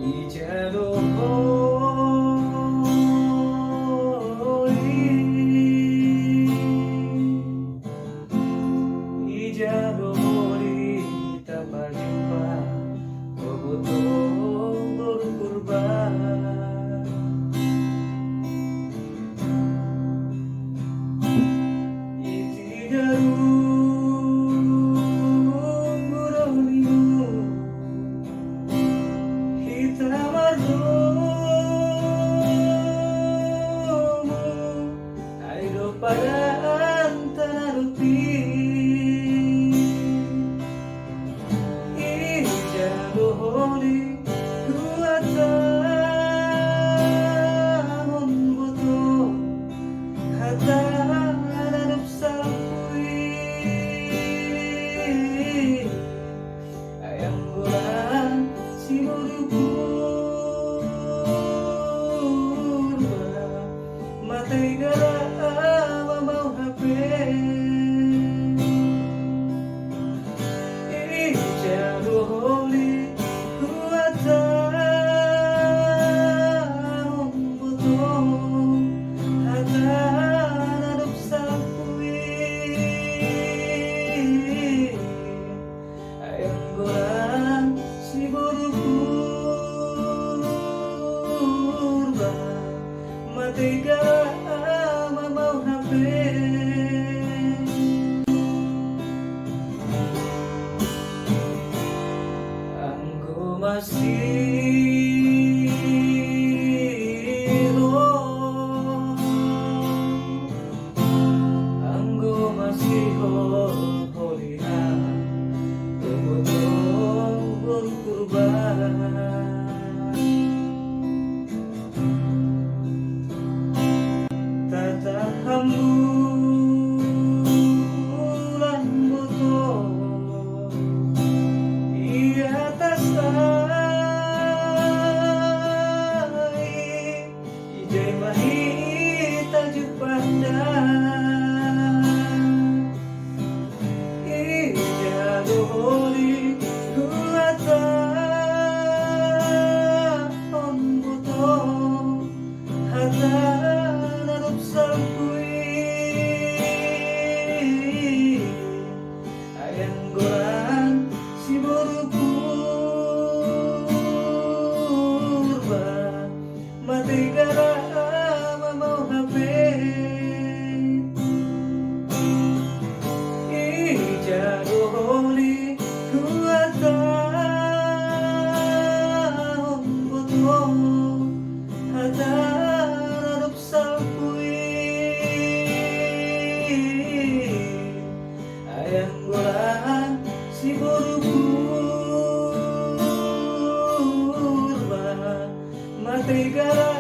Ijado mori tak berjumpa, bergotong berkorban. Itidaru muronimu, hitamardomu, aido pada antara rupi. Holi kuatan membutuh kata dalam sampui ayam bulan si muruku matai gara mau HP ijado holi Tiga mau HP aku masih holihan bergotong berkorban. Hambulan botol di atas tai ijai mahi tajuk pandang ijado holi kuatan on botol hata si berkurban mati gara mau HP ijado holi kuatan botol hata radop sampui ayam bulan si berkurban mati gara